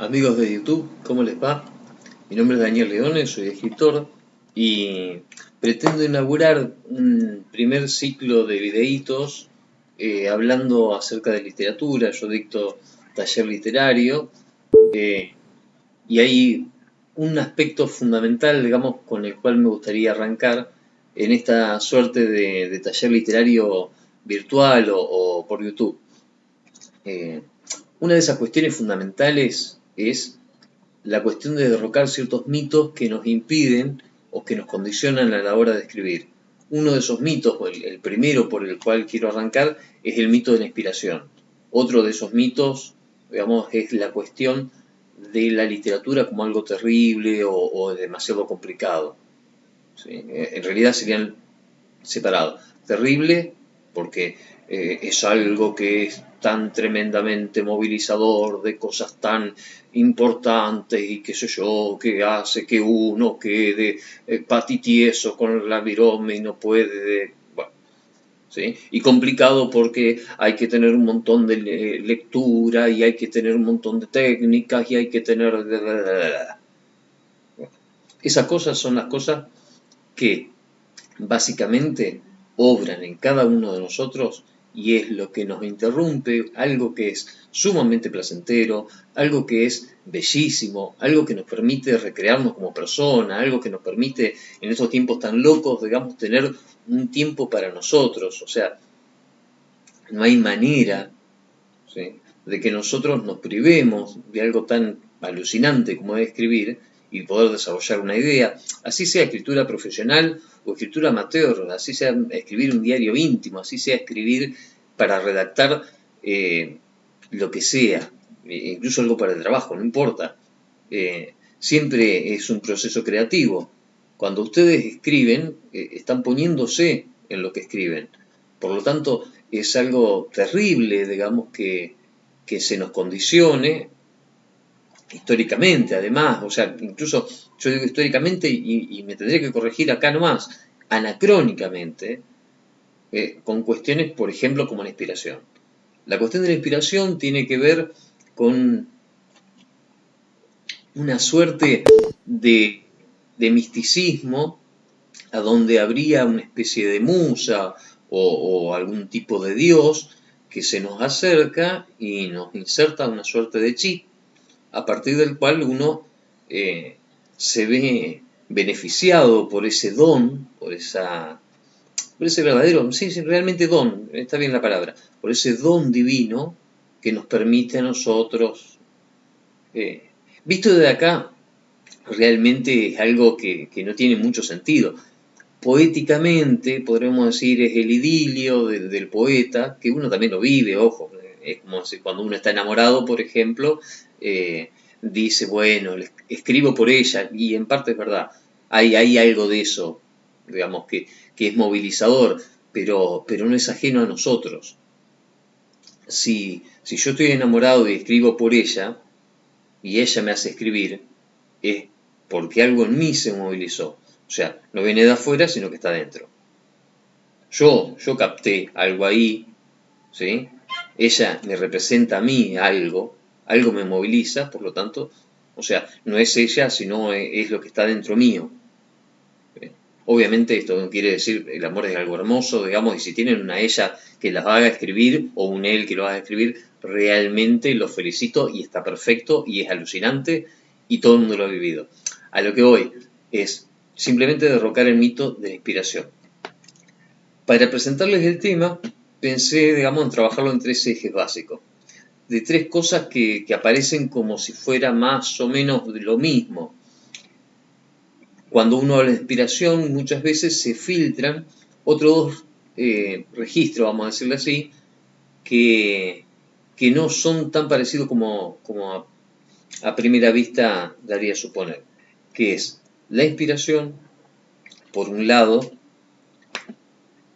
Amigos de YouTube, ¿cómo les va? Mi nombre es Daniel Leones, soy escritor y pretendo inaugurar un primer ciclo de videitos hablando acerca de literatura. Yo dicto taller literario eh, y hay un aspecto fundamental, digamos, con el cual me gustaría arrancar en esta suerte de taller literario virtual o por YouTube. Eh, una de esas cuestiones fundamentales es la cuestión de derrocar ciertos mitos que nos impiden o que nos condicionan a la hora de escribir. Uno de esos mitos, o el primero por el cual quiero arrancar, es el mito de la inspiración. Otro de esos mitos, digamos, es la cuestión de la literatura como algo terrible o demasiado complicado. ¿Sí? En realidad serían separados. Terrible porque es algo que es tan tremendamente movilizador de cosas tan importantes y qué sé yo, que hace que uno quede patitieso con la virome y no puede, bueno, ¿sí? Y complicado porque hay que tener un montón de lectura y hay que tener un montón de técnicas y hay que tener... Esas cosas son las cosas que básicamente obran en cada uno de nosotros y es lo que nos interrumpe, algo que es sumamente placentero, algo que es bellísimo, algo que nos permite recrearnos como persona, algo que nos permite en estos tiempos tan locos, digamos, tener un tiempo para nosotros. O sea, no hay manera, ¿sí?, de que nosotros nos privemos de algo tan alucinante como es escribir y poder desarrollar una idea, así sea escritura profesional o escritura amateur, así sea escribir un diario íntimo, así sea escribir para redactar lo que sea, incluso algo para el trabajo, no importa. Siempre es un proceso creativo. Cuando ustedes escriben, están poniéndose en lo que escriben. Por lo tanto, es algo terrible, digamos, que se nos condicione históricamente, además, o sea, incluso yo digo históricamente y me tendré que corregir acá nomás, anacrónicamente, con cuestiones, por ejemplo, como la inspiración. La cuestión de la inspiración tiene que ver con una suerte de misticismo a donde habría una especie de musa o algún tipo de dios que se nos acerca y nos inserta una suerte de chip a partir del cual uno se ve beneficiado por ese don, por ese verdadero, sí, sí, realmente don, está bien la palabra, por ese don divino que nos permite a nosotros, visto de acá, realmente es algo que no tiene mucho sentido. Poéticamente, podríamos decir, es el idilio del poeta, que uno también lo vive, ojo, es como si cuando uno está enamorado, por ejemplo, dice, bueno, escribo por ella, y en parte es verdad, hay algo de eso, digamos, que es movilizador, pero no es ajeno a nosotros. Si yo estoy enamorado y escribo por ella, y ella me hace escribir, es porque algo en mí se movilizó. O sea, no viene de afuera, sino que está dentro. Yo capté algo ahí, ¿sí? Ella me representa a mí algo me moviliza, por lo tanto, o sea, no es ella, sino es lo que está dentro mío. Obviamente esto no quiere decir el amor es algo hermoso, digamos, y si tienen una ella que las haga escribir o un él que lo haga escribir, realmente los felicito y está perfecto y es alucinante y todo el mundo lo ha vivido. A lo que voy es simplemente derrocar el mito de la inspiración. Para presentarles el tema, pensé, digamos, en trabajarlo en tres ejes básicos, de tres cosas que aparecen como si fuera más o menos lo mismo. Cuando uno habla de inspiración, muchas veces se filtran otros dos registros, vamos a decirlo así, que, que no son tan parecidos como a primera vista daría a suponer, que es la inspiración, por un lado,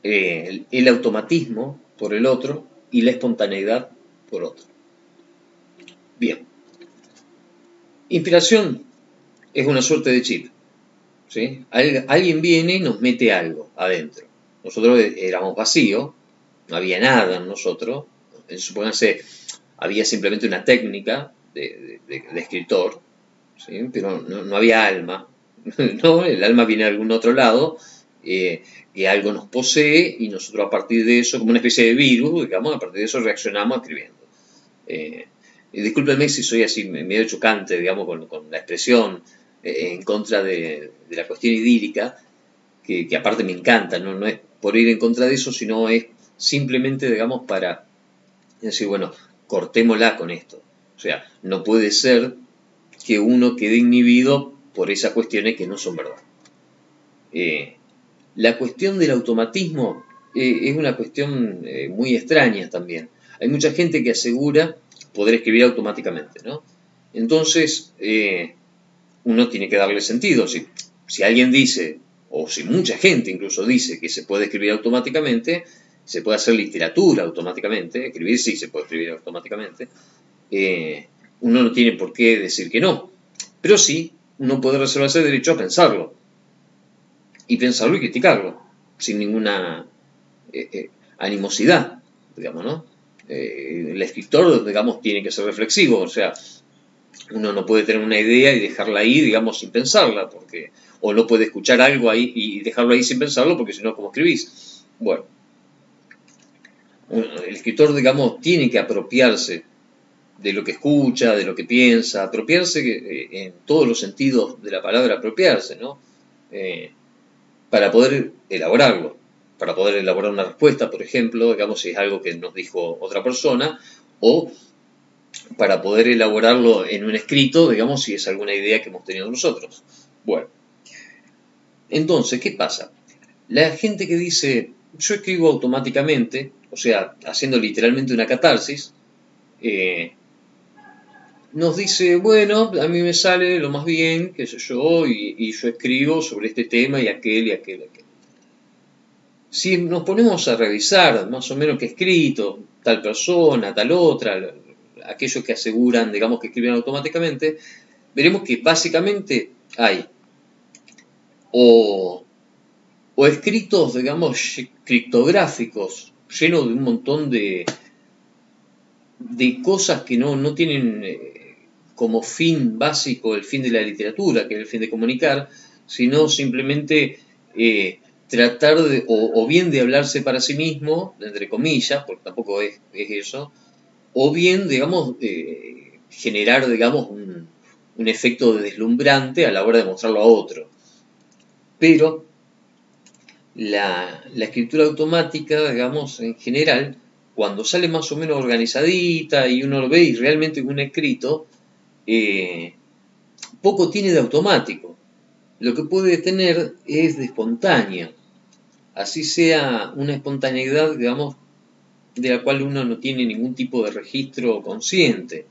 el automatismo, por el otro, y la espontaneidad, por otro. Bien, inspiración es una suerte de chip, ¿sí? Alguien viene y nos mete algo adentro. Nosotros éramos vacíos, no había nada en nosotros. Supónganse, había simplemente una técnica, de escritor, ¿sí? Pero no había alma, ¿no? El alma viene de algún otro lado, que algo nos posee y nosotros a partir de eso, como una especie de virus, digamos, a partir de eso reaccionamos escribiendo. Discúlpenme si soy así medio chocante, digamos, con la expresión en contra de la cuestión idílica, que aparte me encanta, no es por ir en contra de eso, sino es simplemente, digamos, para decir, bueno, cortémosla con esto. O sea, no puede ser que uno quede inhibido por esas cuestiones que no son verdad. La cuestión del automatismo es una cuestión muy extraña también. Hay mucha gente que asegura poder escribir automáticamente, ¿no? Entonces, uno tiene que darle sentido. Si alguien dice, o si mucha gente incluso dice que se puede escribir automáticamente, se puede hacer literatura automáticamente, escribir sí se puede escribir automáticamente, uno no tiene por qué decir que no. Pero sí, uno puede reservarse el derecho a pensarlo. Y pensarlo y criticarlo, sin ninguna animosidad, digamos, ¿no? El escritor, digamos, tiene que ser reflexivo, o sea, uno no puede tener una idea y dejarla ahí, digamos, sin pensarla, porque, o no puede escuchar algo ahí y dejarlo ahí sin pensarlo, porque si no, ¿cómo escribís? Bueno, el escritor, digamos, tiene que apropiarse de lo que escucha, de lo que piensa, apropiarse en todos los sentidos de la palabra apropiarse, ¿no? Para poder elaborarlo, para poder elaborar una respuesta, por ejemplo, digamos, si es algo que nos dijo otra persona, o para poder elaborarlo en un escrito, digamos, si es alguna idea que hemos tenido nosotros. Bueno, entonces, ¿qué pasa? La gente que dice, yo escribo automáticamente, o sea, haciendo literalmente una catarsis, nos dice, bueno, a mí me sale lo más bien, qué sé yo, y yo escribo sobre este tema y aquel y aquel y aquel. Si nos ponemos a revisar más o menos qué escrito, tal persona, tal otra, aquellos que aseguran, digamos, que escriben automáticamente, veremos que básicamente hay o escritos, digamos, criptográficos, llenos de un montón de cosas que no tienen como fin básico el fin de la literatura, que es el fin de comunicar, sino simplemente tratar de, o bien de hablarse para sí mismo, entre comillas, porque tampoco es eso, o bien, digamos, generar, digamos, un efecto deslumbrante a la hora de mostrarlo a otro. Pero la escritura automática, digamos, en general, cuando sale más o menos organizadita y uno lo ve y realmente un escrito, poco tiene de automático. Lo que puede tener es de espontáneo. Así sea una espontaneidad, digamos, de la cual uno no tiene ningún tipo de registro consciente.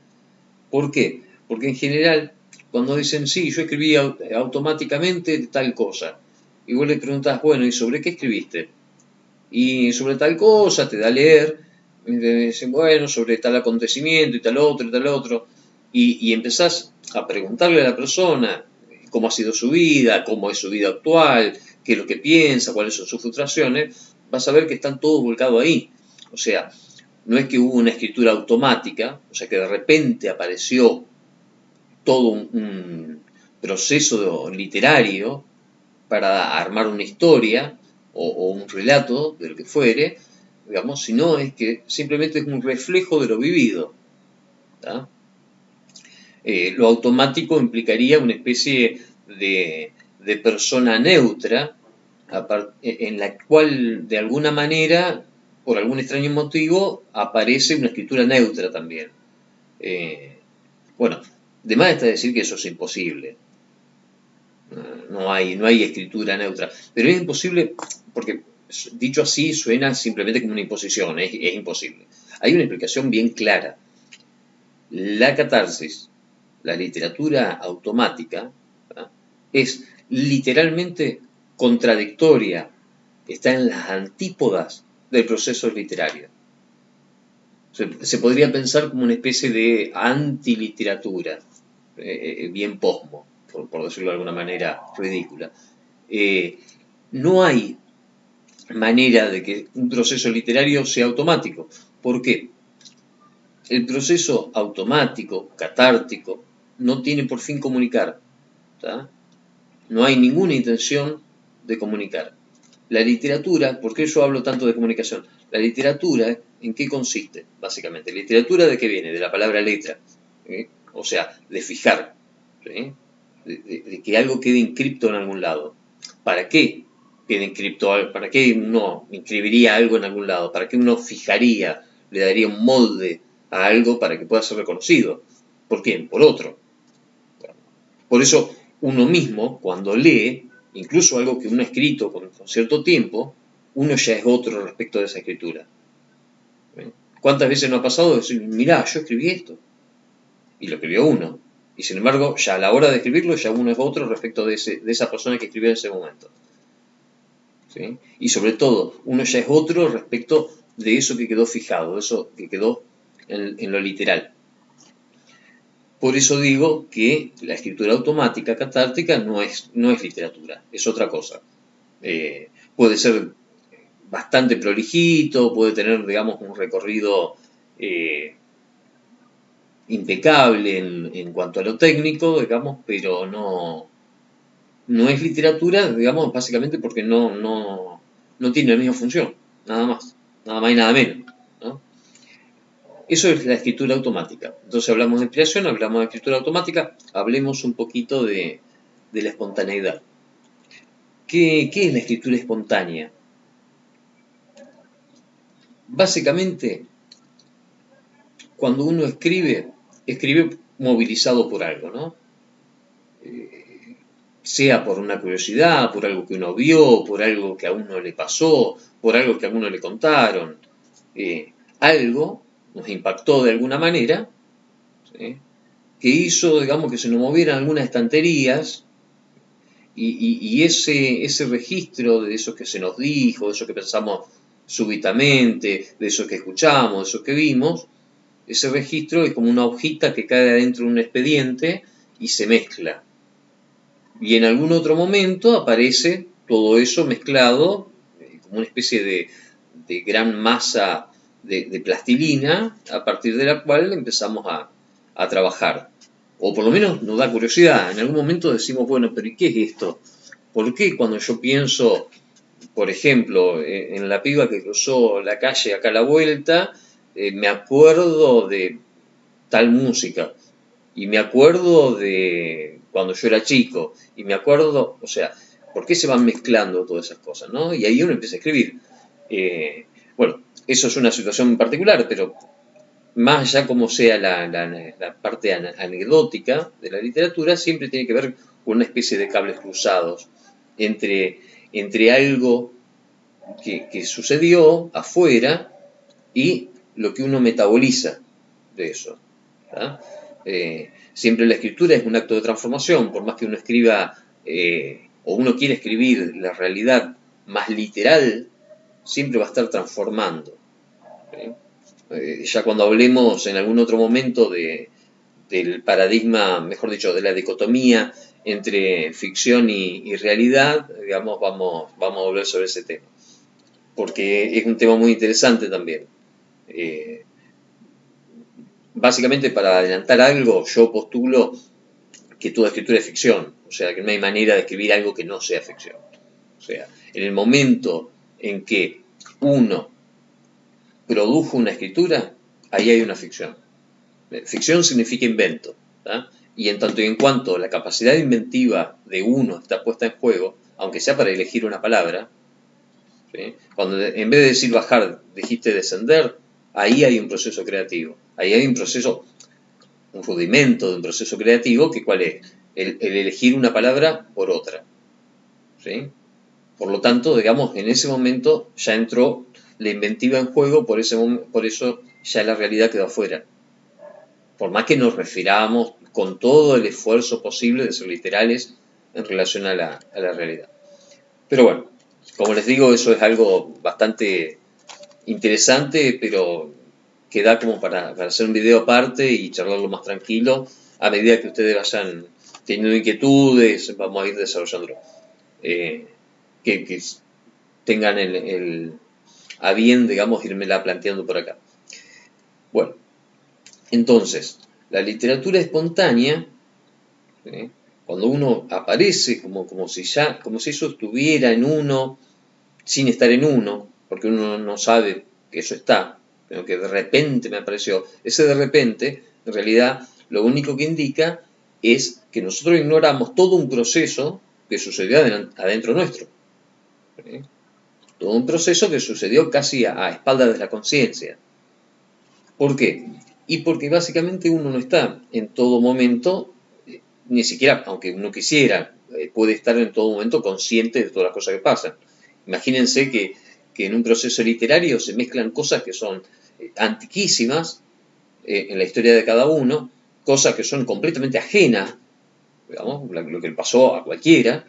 ¿Por qué? Porque en general, cuando dicen, sí, yo escribí automáticamente tal cosa, y vos le preguntás, bueno, ¿y sobre qué escribiste? Y sobre tal cosa, te da a leer, y te dicen, bueno, sobre tal acontecimiento y tal otro, y empezás a preguntarle a la persona cómo ha sido su vida, cómo es su vida actual, qué es lo que piensa, cuáles son sus frustraciones, vas a ver que están todos volcados ahí. O sea, no es que hubo una escritura automática, o sea que de repente apareció todo un proceso literario para armar una historia o un relato de lo que fuere, digamos, sino es que simplemente es un reflejo de lo vivido. Lo automático implicaría una especie de persona neutra, en la cual de alguna manera, por algún extraño motivo, aparece una escritura neutra también. Bueno, de más está decir que eso es imposible. No hay escritura neutra. Pero es imposible porque, dicho así, suena simplemente como una imposición. Es imposible. Hay una explicación bien clara. La catarsis, la literatura automática, es literalmente contradictoria. Está en las antípodas del proceso literario. Se podría pensar como una especie de antiliteratura, bien posmo, por decirlo de alguna manera ridícula. No hay manera de que un proceso literario sea automático. ¿Por qué? El proceso automático, catártico, no tiene por fin comunicar. ¿Tá? No hay ninguna intención de comunicar. La literatura, ¿por qué yo hablo tanto de comunicación? La literatura, ¿en qué consiste? Básicamente, literatura ¿de qué viene? De la palabra letra, ¿sí? O sea, de fijar, ¿sí? de que algo quede inscripto en algún lado. ¿Para qué quede inscripto? ¿Para qué uno inscribiría algo en algún lado? ¿Para qué uno fijaría, le daría un molde a algo para que pueda ser reconocido? ¿Por quién? Por otro. Por eso uno mismo, cuando lee, incluso algo que uno ha escrito con cierto tiempo, uno ya es otro respecto de esa escritura. ¿Cuántas veces nos ha pasado de decir, mirá, yo escribí esto? Y lo escribió uno. Y sin embargo, ya a la hora de escribirlo, ya uno es otro respecto de esa persona que escribió en ese momento. ¿Sí? Y sobre todo, uno ya es otro respecto de eso que quedó fijado, de eso que quedó en lo literal. Por eso digo que la escritura automática catártica no es literatura, es otra cosa. Puede ser bastante prolijito, puede tener, digamos, un recorrido impecable en cuanto a lo técnico, digamos, pero no es literatura, digamos, básicamente porque no tiene la misma función, nada más y nada menos, ¿no? Eso es la escritura automática. Entonces hablamos de inspiración, hablamos de escritura automática, hablemos un poquito de la espontaneidad. ¿Qué es la escritura espontánea? Básicamente, cuando uno escribe movilizado por algo, ¿no? Sea por una curiosidad, por algo que uno vio, por algo que a uno le pasó, por algo que a uno le contaron. Algo nos impactó de alguna manera, ¿sí? Que hizo, digamos, que se nos movieran algunas estanterías y ese registro de eso que se nos dijo, de eso que pensamos súbitamente, de eso que escuchamos, de eso que vimos, ese registro es como una hojita que cae adentro de un expediente y se mezcla. Y en algún otro momento aparece todo eso mezclado, como una especie de gran masa de plastilina, a partir de la cual empezamos a trabajar. O por lo menos nos da curiosidad. En algún momento decimos, bueno, pero ¿y qué es esto? ¿Por qué cuando yo pienso, por ejemplo, en la piba que cruzó la calle acá a la vuelta, me acuerdo de tal música? Y me acuerdo de cuando yo era chico, y me acuerdo, o sea, ¿por qué se van mezclando todas esas cosas, no? Y ahí uno empieza a escribir. Bueno, eso es una situación particular, pero más allá como sea la parte anecdótica de la literatura, siempre tiene que ver con una especie de cables cruzados entre algo que sucedió afuera y lo que uno metaboliza de eso. ¿Tá? Siempre la escritura es un acto de transformación, por más que uno escriba o uno quiere escribir la realidad más literal, siempre va a estar transformando. Ya cuando hablemos en algún otro momento del paradigma, mejor dicho, de la dicotomía entre ficción y realidad, digamos, vamos a volver sobre ese tema, porque es un tema muy interesante también. Básicamente, para adelantar algo, yo postulo que toda escritura es ficción, o sea, que no hay manera de escribir algo que no sea ficción. O sea, en el momento en que uno produjo una escritura, ahí hay una ficción. Ficción significa invento, ¿tá? Y en tanto y en cuanto la capacidad inventiva de uno está puesta en juego, aunque sea para elegir una palabra, ¿sí? Cuando en vez de decir bajar, dijiste descender, ahí hay un proceso creativo, ahí hay un proceso, un rudimento de un proceso creativo, que ¿cuál es? El elegir una palabra por otra, ¿sí? Por lo tanto, digamos, en ese momento ya entró la inventiva en juego, por eso ya la realidad quedó afuera. Por más que nos refiramos con todo el esfuerzo posible de ser literales en relación a la realidad. Pero bueno, como les digo, eso es algo bastante interesante, pero que da como para hacer un video aparte y charlarlo más tranquilo. A medida que ustedes vayan teniendo inquietudes, vamos a ir desarrollándolo. Que tengan a bien, digamos, irmela planteando por acá. Bueno, Entonces, la literatura espontánea, ¿sí? Cuando uno aparece como si eso estuviera en uno, sin estar en uno, porque uno no sabe que eso está, pero que de repente me apareció. Ese de repente, en realidad, lo único que indica es que nosotros ignoramos todo un proceso que sucedió adentro nuestro. ¿Sí? Todo un proceso que sucedió casi a espaldas de la conciencia. ¿Por qué? Y porque básicamente uno no está en todo momento, ni siquiera, aunque uno quisiera, puede estar en todo momento consciente de todas las cosas que pasan. Imagínense que en un proceso literario se mezclan cosas que son antiquísimas en la historia de cada uno, cosas que son completamente ajenas, digamos, lo que le pasó a cualquiera,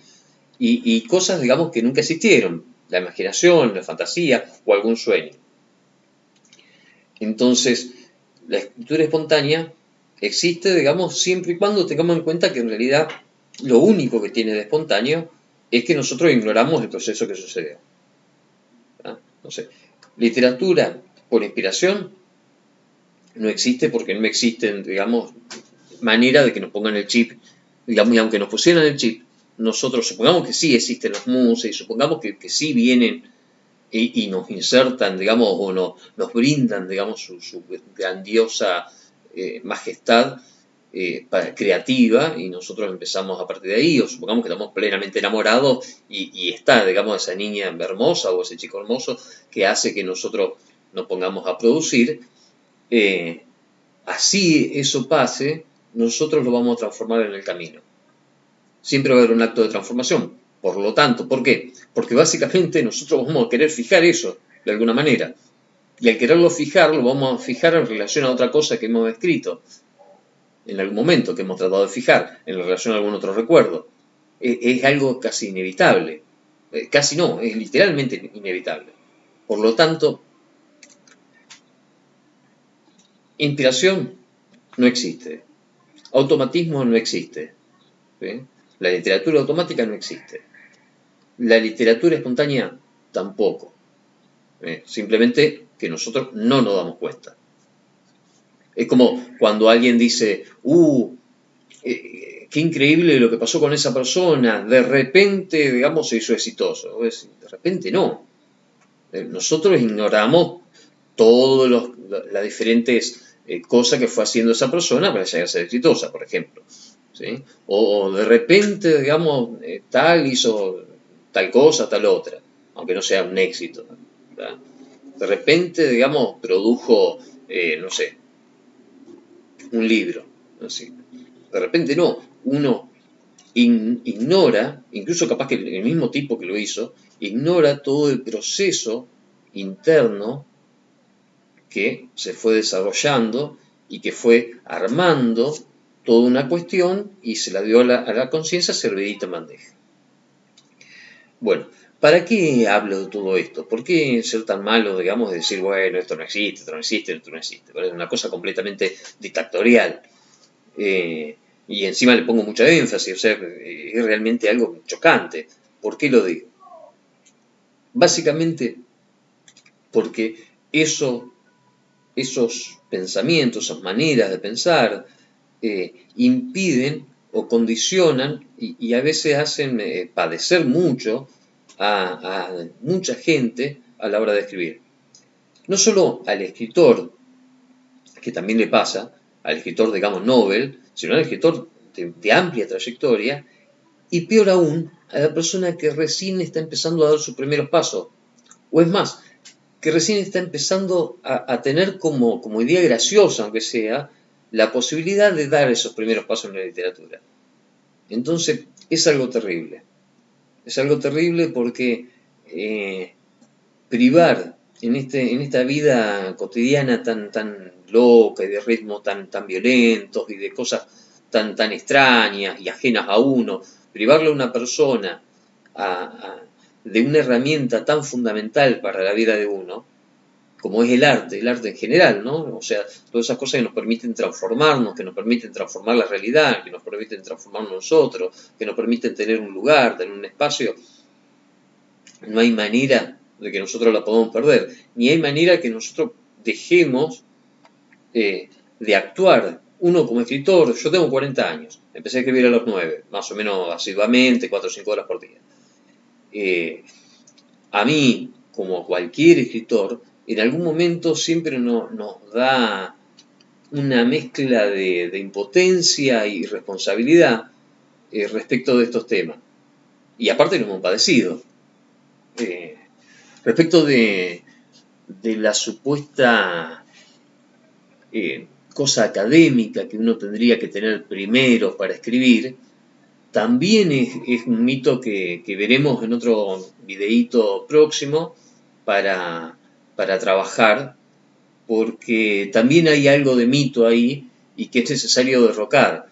y cosas, digamos, que nunca existieron, la imaginación, la fantasía o algún sueño. Entonces, la escritura espontánea existe, digamos, siempre y cuando tengamos en cuenta que en realidad lo único que tiene de espontáneo es que nosotros ignoramos el proceso que sucedió. Entonces, literatura por inspiración no existe porque no existen, digamos, manera de que nos pongan el chip, digamos, y aunque nos pusieran el chip, nosotros supongamos que sí existen los muses y supongamos que sí vienen y nos insertan, digamos, o nos brindan, digamos, su grandiosa majestad creativa y nosotros empezamos a partir de ahí, o supongamos que estamos plenamente enamorados y está, digamos, esa niña hermosa o ese chico hermoso que hace que nosotros nos pongamos a producir, así eso pase, nosotros lo vamos a transformar en el camino. Siempre va a haber un acto de transformación. Por lo tanto, ¿por qué? Porque básicamente nosotros vamos a querer fijar eso de alguna manera. Y al quererlo fijar, lo vamos a fijar en relación a otra cosa que hemos escrito en algún momento, que hemos tratado de fijar en relación a algún otro recuerdo. Es algo casi inevitable. Casi no, es literalmente inevitable. Por lo tanto, inspiración no existe. Automatismo no existe. ¿Sí? La literatura automática no existe. La literatura espontánea tampoco. Simplemente que nosotros no nos damos cuenta. Es como cuando alguien dice, qué increíble lo que pasó con esa persona, de repente, digamos, se hizo exitoso. De repente no. Nosotros ignoramos todas las diferentes cosas que fue haciendo esa persona para llegar a ser exitosa, por ejemplo. ¿Sí? O de repente, digamos, tal hizo tal cosa, tal otra, aunque no sea un éxito. ¿Verdad? De repente, digamos, produjo, no sé, un libro. Así. De repente no, uno ignora, incluso capaz que el mismo tipo que lo hizo, ignora todo el proceso interno que se fue desarrollando y que fue armando toda una cuestión y se la dio a la conciencia servidita en bandeja. Bueno, ¿para qué hablo de todo esto? ¿Por qué ser tan malo, digamos, de decir, bueno, esto no existe, esto no existe, esto no existe? Es una cosa completamente dictatorial. Y encima le pongo mucha énfasis, o sea, es realmente algo chocante. ¿Por qué lo digo? Básicamente porque esos pensamientos, esas maneras de pensar, impiden o condicionan y a veces hacen padecer mucho a mucha gente a la hora de escribir. No solo al escritor, que también le pasa, al escritor, digamos, Nobel, sino al escritor de amplia trayectoria, y peor aún, a la persona que recién está empezando a dar sus primeros pasos. O es más, que recién está empezando a tener como idea graciosa, aunque sea, la posibilidad de dar esos primeros pasos en la literatura. Entonces, es algo terrible. Es algo terrible porque privar en esta vida cotidiana tan loca y de ritmos tan violentos y de cosas tan extrañas y ajenas a uno, privarle a una persona de una herramienta tan fundamental para la vida de uno, como es el arte en general, ¿no? O sea, todas esas cosas que nos permiten transformarnos, que nos permiten transformar la realidad, que nos permiten transformarnos nosotros, que nos permiten tener un lugar, tener un espacio, no hay manera de que nosotros la podamos perder, ni hay manera que nosotros dejemos de actuar. Uno como escritor, yo tengo 40 años, empecé a escribir a los 9, más o menos asiduamente, 4 o 5 horas por día. A mí, como cualquier escritor, en algún momento siempre nos da una mezcla de impotencia y responsabilidad respecto de estos temas. Y aparte lo hemos padecido. Respecto de la supuesta cosa académica que uno tendría que tener primero para escribir, también es un mito que veremos en otro videíto próximo para trabajar, porque también hay algo de mito ahí y que es necesario derrocar,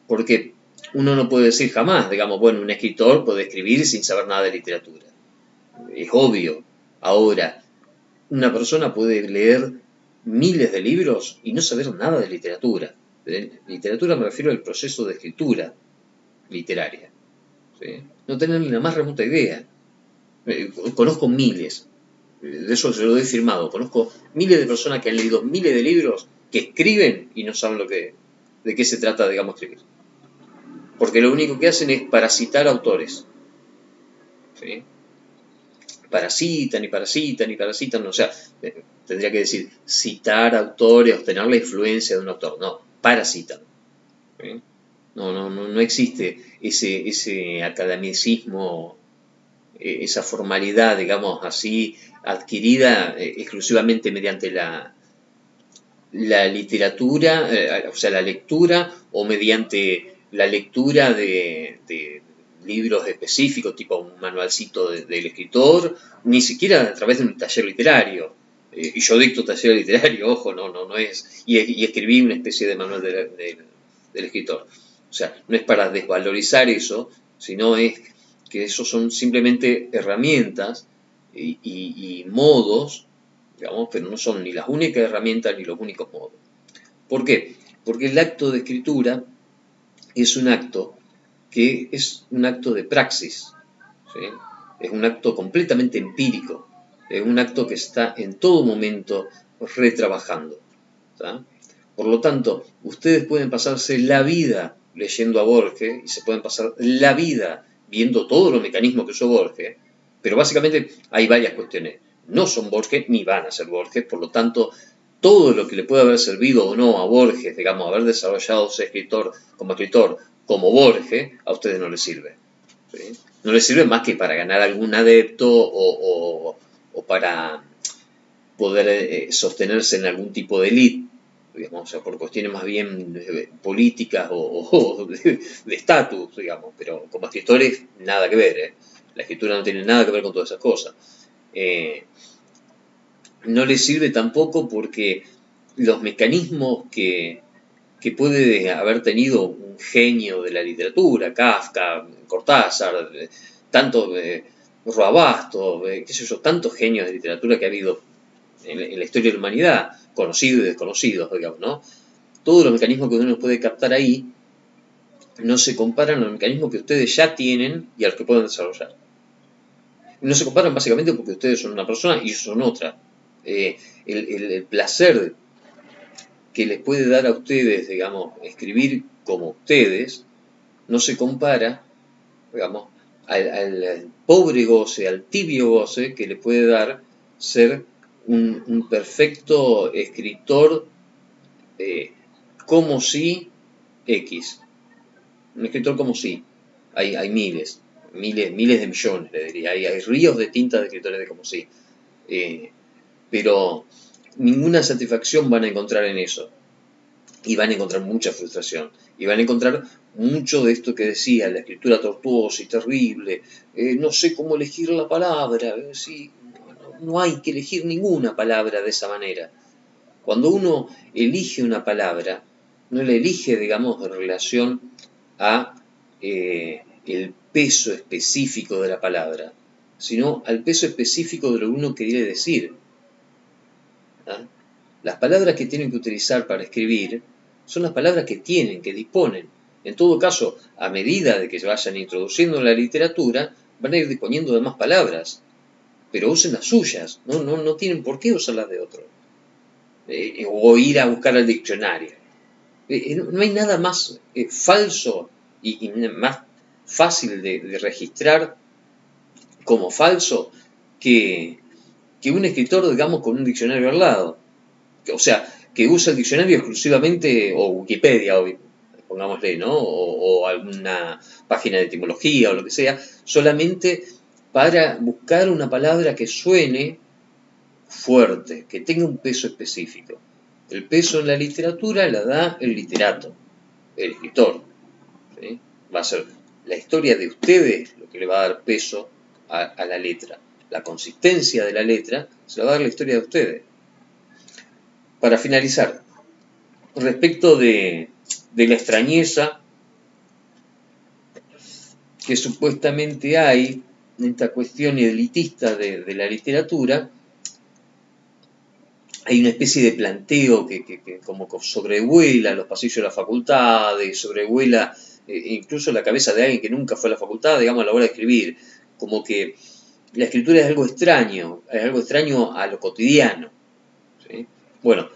porque uno no puede decir jamás, digamos, bueno, un escritor puede escribir sin saber nada de literatura. Es obvio. Ahora, una persona puede leer miles de libros y no saber nada de literatura. De literatura me refiero al proceso de escritura literaria. ¿Sí? No tener ni la más remota idea. Conozco miles, de eso se lo doy firmado, conozco miles de personas que han leído miles de libros que escriben y no saben de qué se trata, digamos, escribir. Porque lo único que hacen es parasitar autores. ¿Sí? Parasitan y parasitan y parasitan, o sea, tendría que decir citar autores, obtener la influencia de un autor, no, parasitan. ¿Sí? No existe ese academicismo, esa formalidad, digamos así, adquirida exclusivamente mediante la literatura, o sea, la lectura, o mediante la lectura de libros específicos, tipo un manualcito del escritor, ni siquiera a través de un taller literario. Y yo dicto taller literario, ojo, no es, y escribí una especie de manual del escritor. O sea, no es para desvalorizar eso, sino es que esos son simplemente herramientas y modos, digamos, pero no son ni las únicas herramientas ni los únicos modos. ¿Por qué? Porque el acto de escritura es un acto que es un acto de praxis, ¿sí? Es un acto completamente empírico, es un acto que está en todo momento retrabajando. ¿Sí? Por lo tanto, ustedes pueden pasarse la vida leyendo a Borges y se pueden pasar la vida viendo todos los mecanismos que usó Borges, pero básicamente hay varias cuestiones. No son Borges ni van a ser Borges, por lo tanto, todo lo que le puede haber servido o no a Borges, digamos, haber desarrollado ese escritor, como Borges, a ustedes no les sirve. ¿Sí? No les sirve más que para ganar algún adepto o para poder sostenerse en algún tipo de élite, digamos, o sea, por cuestiones más bien políticas o de estatus, digamos, pero como escritores nada que ver, ¿eh? La escritura no tiene nada que ver con todas esas cosas. No les sirve tampoco porque los mecanismos que puede haber tenido un genio de la literatura, Kafka, Cortázar, tanto Roabasto, qué sé yo, tantos genios de literatura que ha habido en la historia de la humanidad, conocidos y desconocidos, digamos, ¿no? Todos los mecanismos que uno puede captar ahí no se comparan a los mecanismos que ustedes ya tienen y a los que pueden desarrollar. No se comparan básicamente porque ustedes son una persona y ellos son otra. El placer que les puede dar a ustedes, digamos, escribir como ustedes, no se compara, digamos, al pobre goce, al tibio goce que le puede dar ser un perfecto escritor como si X. Un escritor como si. Hay miles de millones, le diría. Hay ríos de tinta de escritores de como si. Pero ninguna satisfacción van a encontrar en eso. Y van a encontrar mucha frustración. Y van a encontrar mucho de esto que decía, la escritura tortuosa y terrible. No sé cómo elegir la palabra. Sí, no hay que elegir ninguna palabra de esa manera. Cuando uno elige una palabra, no la elige, digamos, en relación a el peso específico de la palabra, sino al peso específico de lo que uno quiere decir. ¿Ah? Las palabras que tienen que utilizar para escribir son las palabras que tienen, que disponen. En todo caso, a medida de que se vayan introduciendo en la literatura, van a ir disponiendo de más palabras, pero usen las suyas, no tienen por qué usar las de otro. o ir a buscar al diccionario. No hay nada más falso y más fácil de registrar como falso que un escritor, digamos, con un diccionario al lado. O sea, que usa el diccionario exclusivamente, o Wikipedia, pongámosle, ¿no? O alguna página de etimología o lo que sea, solamente para buscar una palabra que suene fuerte, que tenga un peso específico. El peso en la literatura la da el literato, el escritor. ¿Sí? Va a ser la historia de ustedes lo que le va a dar peso a la letra. La consistencia de la letra se la va a dar la historia de ustedes. Para finalizar, respecto de la extrañeza que supuestamente hay en esta cuestión elitista de la literatura, hay una especie de planteo que como sobrevuela los pasillos de la facultad, sobrevuela incluso la cabeza de alguien que nunca fue a la facultad, digamos, a la hora de escribir, como que la escritura es algo extraño a lo cotidiano. ¿Sí? Bueno,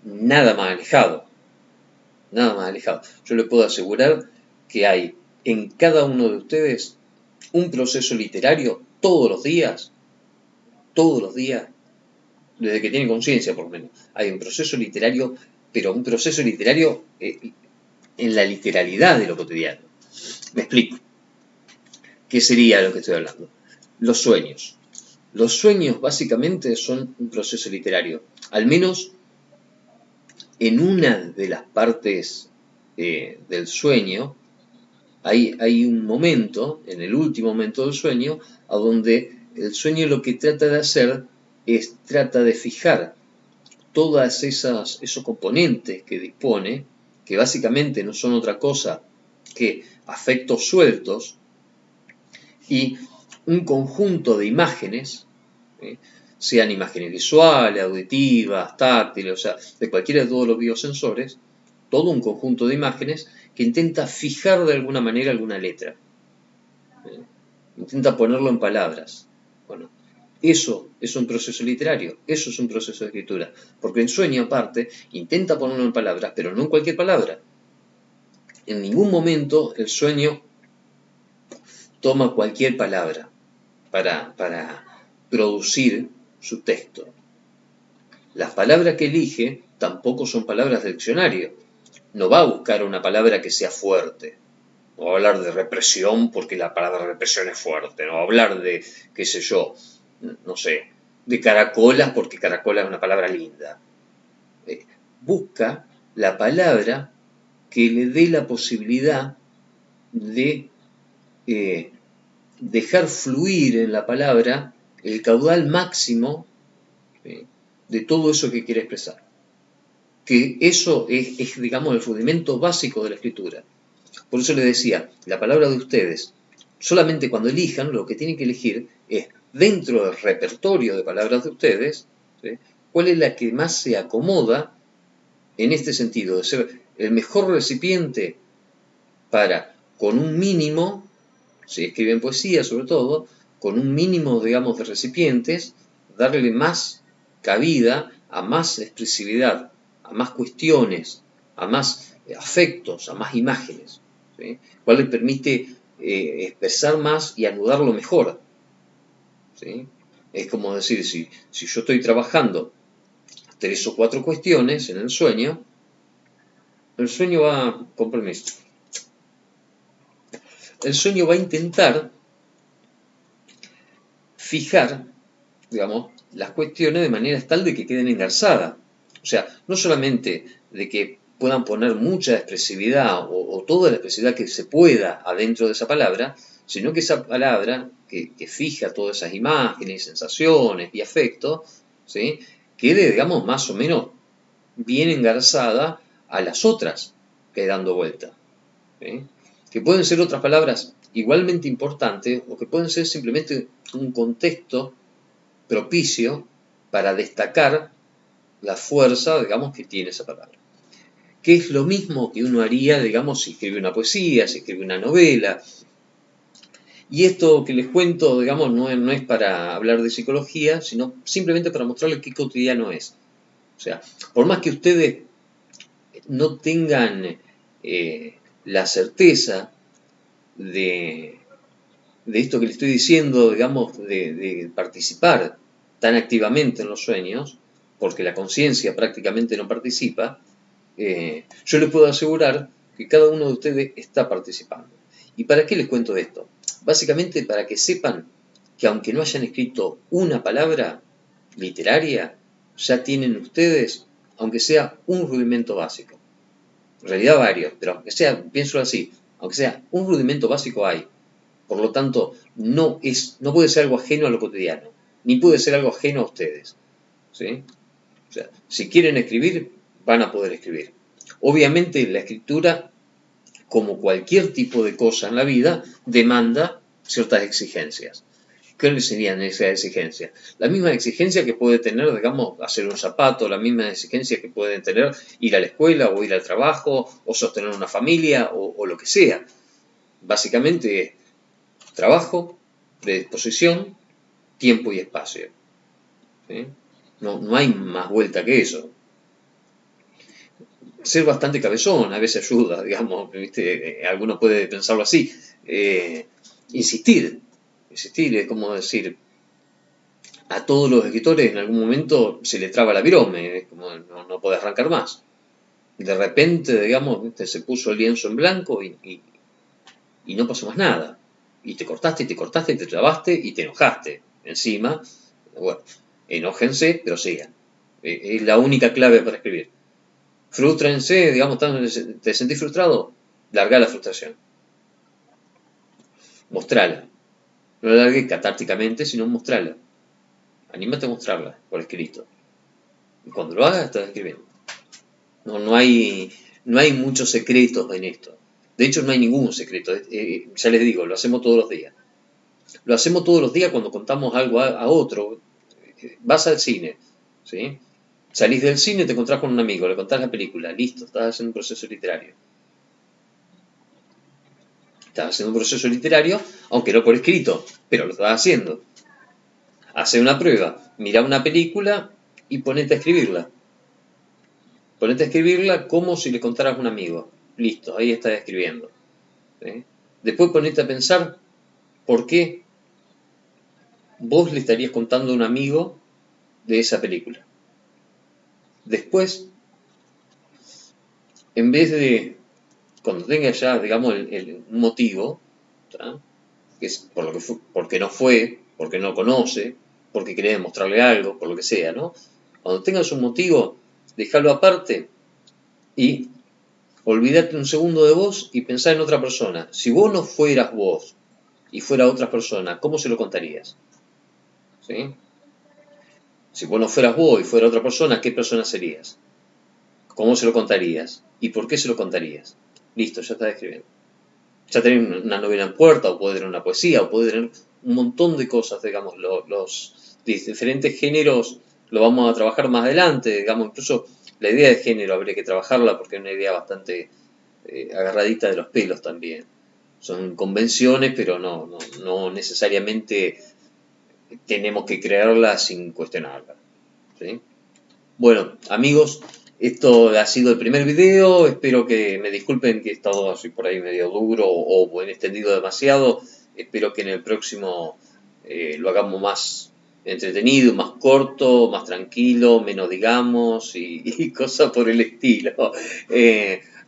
nada más alejado. Yo le puedo asegurar que hay en cada uno de ustedes un proceso literario todos los días, desde que tienen conciencia por lo menos. Hay un proceso literario, pero un proceso literario en la literalidad de lo cotidiano. Me explico. ¿Qué sería lo que estoy hablando? Los sueños. Los sueños básicamente son un proceso literario. Al menos en una de las partes del sueño, hay un momento, en el último momento del sueño, a donde el sueño lo que trata de hacer es trata de fijar todas esos componentes que dispone, que básicamente no son otra cosa que afectos sueltos y un conjunto de imágenes, sean imágenes visuales, auditivas, táctiles, o sea, de cualquiera de todos los biosensores, todo un conjunto de imágenes que intenta fijar de alguna manera alguna letra. Intenta ponerlo en palabras. Bueno, eso es un proceso literario, eso es un proceso de escritura. Porque el sueño, aparte, intenta ponerlo en palabras, pero no en cualquier palabra. En ningún momento el sueño toma cualquier palabra para producir su texto. Las palabras que elige tampoco son palabras del diccionario. No va a buscar una palabra que sea fuerte. No va a hablar de represión porque la palabra represión es fuerte. No va a hablar de, qué sé yo, no sé, de caracolas porque caracola es una palabra linda. Busca la palabra que le dé la posibilidad de dejar fluir en la palabra el caudal máximo de todo eso que quiere expresar. Que eso es, digamos, el rudimento básico de la escritura. Por eso les decía, la palabra de ustedes, solamente cuando elijan, lo que tienen que elegir es, dentro del repertorio de palabras de ustedes, ¿sí?, cuál es la que más se acomoda en este sentido, de ser el mejor recipiente para, con un mínimo, si escriben poesía sobre todo, con un mínimo, digamos, de recipientes, darle más cabida a más expresividad, a más cuestiones, a más afectos, a más imágenes, ¿sí?, cual les permite expresar más y anudarlo mejor. ¿Sí? Es como decir, si yo estoy trabajando 3 o 4 cuestiones en el sueño va, con permiso, el sueño va a intentar fijar, digamos, las cuestiones de manera tal de que queden engarzadas. O sea, no solamente de que puedan poner mucha expresividad o toda la expresividad que se pueda adentro de esa palabra, sino que esa palabra que fija todas esas imágenes, sensaciones y afectos, ¿sí?, quede, digamos, más o menos bien engarzada a las otras que hay dando vuelta. ¿Sí? Que pueden ser otras palabras igualmente importantes o que pueden ser simplemente un contexto propicio para destacar la fuerza, digamos, que tiene esa palabra. Que es lo mismo que uno haría, digamos, si escribe una poesía, si escribe una novela. Y esto que les cuento, digamos, no es para hablar de psicología, sino simplemente para mostrarles qué cotidiano es. O sea, por más que ustedes no tengan la certeza de esto que le estoy diciendo, digamos, de participar tan activamente en los sueños, porque la conciencia prácticamente no participa, yo les puedo asegurar que cada uno de ustedes está participando. ¿Y para qué les cuento esto? Básicamente para que sepan que aunque no hayan escrito una palabra literaria, ya tienen ustedes, aunque sea un rudimento básico. En realidad varios, pero aunque sea, pienso así, aunque sea un rudimento básico hay. Por lo tanto, no puede ser algo ajeno a lo cotidiano, ni puede ser algo ajeno a ustedes. ¿Sí? O sea, si quieren escribir, van a poder escribir. Obviamente la escritura, como cualquier tipo de cosa en la vida, demanda ciertas exigencias. ¿Qué serían esas exigencias? La misma exigencia que puede tener, digamos, hacer un zapato, la misma exigencia que pueden tener ir a la escuela o ir al trabajo o sostener una familia o lo que sea. Básicamente es trabajo, predisposición, tiempo y espacio. ¿Sí? No hay más vuelta que eso. Ser bastante cabezón a veces ayuda, digamos, ¿viste? Alguno puede pensarlo así. Insistir es como decir, a todos los escritores en algún momento se le traba la virome, es como no puede arrancar más. De repente, digamos, ¿viste? Se puso el lienzo en blanco y no pasó más nada. Y te cortaste, y te cortaste, y te trabaste, y te enojaste. Encima, bueno, enójense, pero sigan. Es la única clave para escribir. Frústrense, digamos, te sentís frustrado, larga la frustración. Mostrala. No la largues catárticamente, sino mostrala. Anímate a mostrarla por escrito. Y cuando lo hagas, estás escribiendo. No hay muchos secretos en esto. De hecho, no hay ningún secreto. Ya les digo, lo hacemos todos los días. Lo hacemos todos los días cuando contamos algo a otro. Vas al cine, ¿sí? Salís del cine, te encontrás con un amigo, le contás la película, listo, estás haciendo un proceso literario. Estás haciendo un proceso literario, aunque no por escrito, pero lo estás haciendo. Hace una prueba, mira una película y ponete a escribirla. Ponete a escribirla como si le contaras a un amigo. Listo, ahí estás escribiendo. ¿Sí? Después ponete a pensar por qué vos le estarías contando a un amigo de esa película. Después, en vez de, cuando tengas ya, digamos, un motivo, ¿tá? Que es porque no fue, porque no conoce, porque querés demostrarle algo, por lo que sea, ¿no? Cuando tengas un motivo, déjalo aparte y olvídate un segundo de vos y pensá en otra persona. Si vos no fueras vos y fuera otra persona, ¿cómo se lo contarías? ¿Sí? Si vos no fueras vos y fuera otra persona, ¿qué persona serías? ¿Cómo se lo contarías? ¿Y por qué se lo contarías? Listo, ya estás escribiendo. Ya tenés una novela en puerta, o puede tener una poesía, o puede tener un montón de cosas, digamos, los diferentes géneros lo vamos a trabajar más adelante, digamos, incluso la idea de género habría que trabajarla porque es una idea bastante agarradita de los pelos también. Son convenciones, pero no necesariamente tenemos que creerlas sin cuestionarlas. ¿Sí? Bueno, amigos, esto ha sido el primer video. Espero que me disculpen que he estado así por ahí medio duro o he extendido demasiado. Espero que en el próximo lo hagamos más entretenido, más corto, más tranquilo, menos digamos y cosas por el estilo.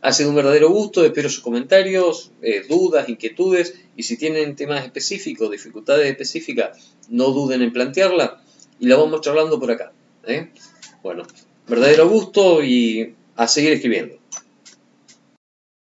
Ha sido un verdadero gusto, espero sus comentarios, dudas, inquietudes y si tienen temas específicos, dificultades específicas, no duden en plantearla y la vamos charlando por acá. Bueno, verdadero gusto y a seguir escribiendo.